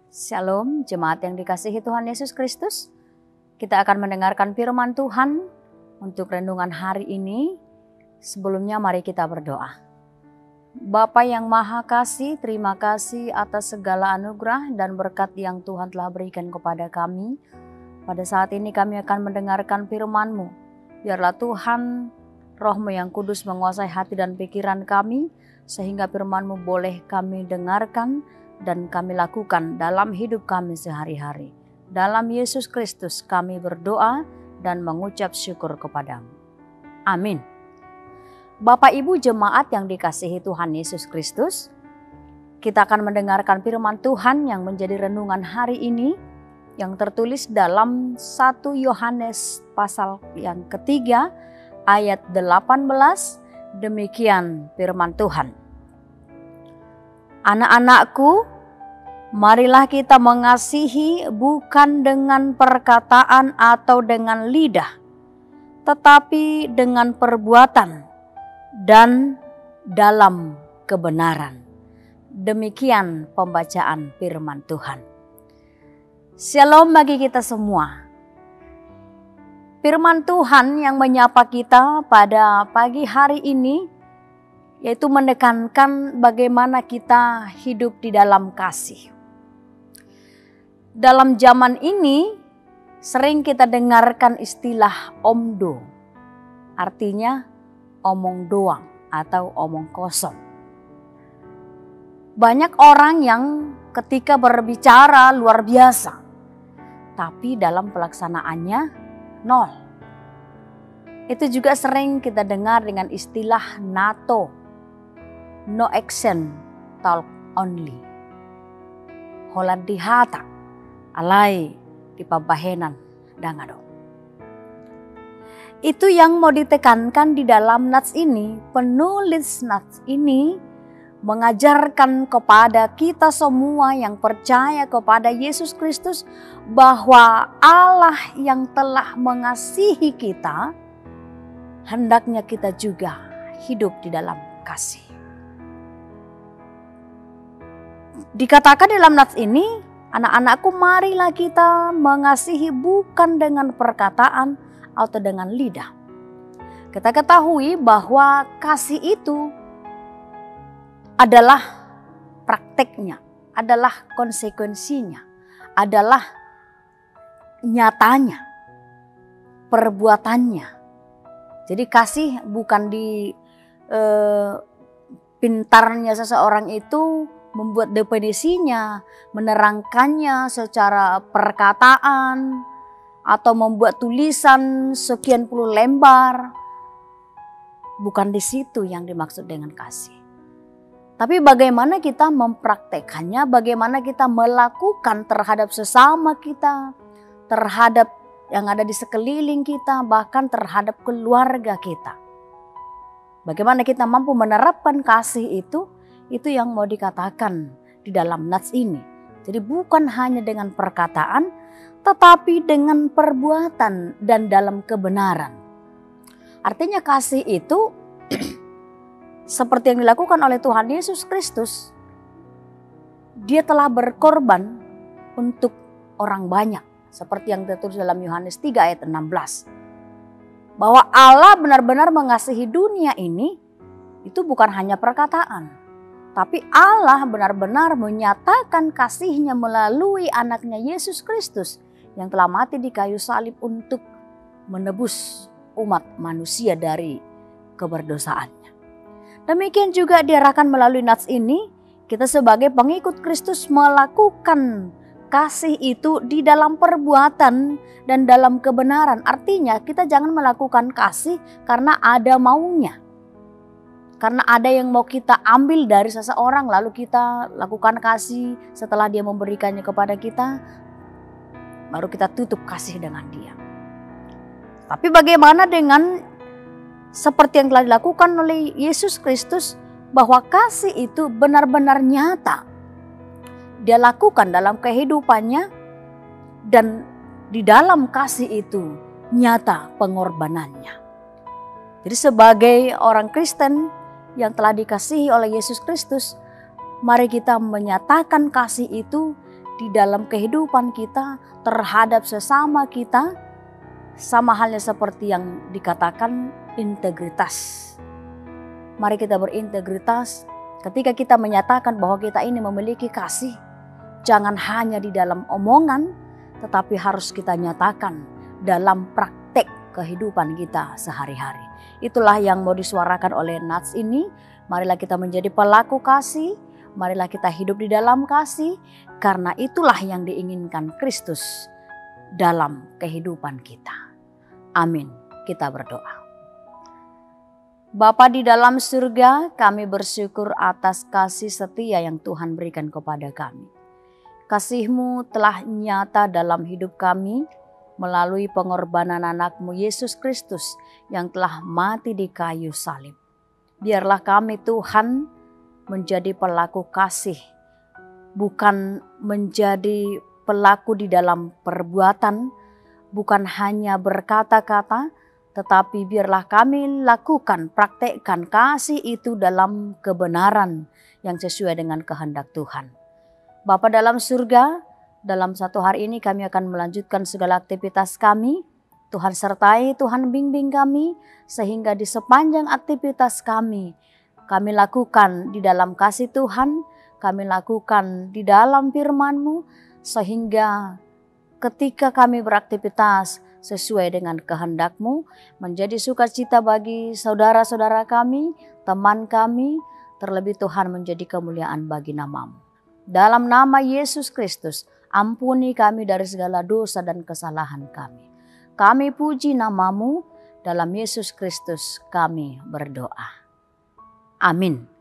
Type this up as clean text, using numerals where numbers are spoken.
Shalom, jemaat yang dikasihi Tuhan Yesus Kristus. Kita akan mendengarkan firman Tuhan untuk renungan hari ini. Sebelumnya mari kita berdoa. Bapa yang Maha Kasih, terima kasih atas segala anugerah dan berkat yang Tuhan telah berikan kepada kami. Pada saat ini kami akan mendengarkan firman-Mu. Biarlah Tuhan, Roh-Mu yang kudus menguasai hati dan pikiran kami, sehingga firman-Mu boleh kami dengarkan dan kami lakukan dalam hidup kami sehari-hari. Dalam Yesus Kristus kami berdoa dan mengucap syukur kepadamu. Amin. Bapak Ibu jemaat yang dikasihi Tuhan Yesus Kristus, kita akan mendengarkan firman Tuhan yang menjadi renungan hari ini yang tertulis dalam 1 Yohanes pasal yang ketiga ayat 18. Demikian firman Tuhan. Anak-anakku, marilah kita mengasihi bukan dengan perkataan atau dengan lidah, tetapi dengan perbuatan dan dalam kebenaran. Demikian pembacaan firman Tuhan. Shalom bagi kita semua. Firman Tuhan yang menyapa kita pada pagi hari ini yaitu menekankan bagaimana kita hidup di dalam kasih. Dalam zaman ini sering kita dengarkan istilah omdo, artinya omong doang atau omong kosong. Banyak orang yang ketika berbicara luar biasa, tapi dalam pelaksanaannya nol. Itu juga sering kita dengar dengan istilah NATO. No action, talk only. Holan di hata, alai di pabahenan dangado. Itu yang mau ditekankan di dalam nats ini. Penulis nats ini mengajarkan kepada kita semua yang percaya kepada Yesus Kristus bahwa Allah yang telah mengasihi kita, hendaknya kita juga hidup di dalam kasih. Dikatakan dalam nats ini, anak-anakku marilah kita mengasihi bukan dengan perkataan atau dengan lidah. Kita ketahui bahwa kasih itu adalah prakteknya, adalah konsekuensinya, adalah nyatanya, perbuatannya. Jadi kasih bukan di pintarnya seseorang itu membuat definisinya, menerangkannya secara perkataan, atau membuat tulisan sekian puluh lembar. Bukan di situ yang dimaksud dengan kasih. Tapi bagaimana kita mempraktekannya, bagaimana kita melakukan terhadap sesama kita, terhadap yang ada di sekeliling kita, bahkan terhadap keluarga kita. Bagaimana kita mampu menerapkan kasih itu yang mau dikatakan di dalam nats ini. Jadi bukan hanya dengan perkataan, tetapi dengan perbuatan dan dalam kebenaran. Artinya kasih itu seperti yang dilakukan oleh Tuhan Yesus Kristus. Dia telah berkorban untuk orang banyak. Seperti yang tertulis dalam Yohanes 3 ayat 16. Bahwa Allah benar-benar mengasihi dunia ini, itu bukan hanya perkataan. Tapi Allah benar-benar menyatakan kasih-Nya melalui anaknya Yesus Kristus yang telah mati di kayu salib untuk menebus umat manusia dari keberdosaannya. Demikian juga diarahkan melalui nats ini, kita sebagai pengikut Kristus melakukan kasih itu di dalam perbuatan dan dalam kebenaran. Artinya kita jangan melakukan kasih karena ada maunya. Karena ada yang mau kita ambil dari seseorang lalu kita lakukan kasih setelah dia memberikannya kepada kita. Baru kita tutup kasih dengan dia. Tapi bagaimana dengan seperti yang telah dilakukan oleh Yesus Kristus, bahwa kasih itu benar-benar nyata. Dia lakukan dalam kehidupannya dan di dalam kasih itu nyata pengorbanannya. Jadi sebagai orang Kristen yang telah dikasihi oleh Yesus Kristus, mari kita menyatakan kasih itu di dalam kehidupan kita terhadap sesama kita, sama halnya seperti yang dikatakan integritas. Mari kita berintegritas ketika kita menyatakan bahwa kita ini memiliki kasih. Jangan hanya di dalam omongan, tetapi harus kita nyatakan dalam praktek kehidupan kita sehari-hari. Itulah yang mau disuarakan oleh Nats ini. Marilah kita menjadi pelaku kasih. Marilah kita hidup di dalam kasih. Karena itulah yang diinginkan Kristus dalam kehidupan kita. Amin. Kita berdoa. Bapa di dalam surga, kami bersyukur atas kasih setia yang Tuhan berikan kepada kami. Kasih-Mu telah nyata dalam hidup kami melalui pengorbanan anak-Mu Yesus Kristus yang telah mati di kayu salib. Biarlah kami Tuhan menjadi pelaku kasih, bukan menjadi pelaku di dalam perbuatan, bukan hanya berkata-kata, tetapi biarlah kami lakukan, praktekkan kasih itu dalam kebenaran yang sesuai dengan kehendak Tuhan. Bapa dalam surga, dalam satu hari ini kami akan melanjutkan segala aktivitas kami. Tuhan sertai, Tuhan bimbing kami, sehingga di sepanjang aktivitas kami lakukan di dalam kasih Tuhan, kami lakukan di dalam firman-Mu, sehingga ketika kami beraktivitas sesuai dengan kehendak-Mu, menjadi sukacita bagi saudara-saudara kami, teman kami, terlebih Tuhan menjadi kemuliaan bagi nama-Mu. Dalam nama Yesus Kristus, ampuni kami dari segala dosa dan kesalahan kami. Kami puji nama-Mu, dalam Yesus Kristus kami berdoa. Amin.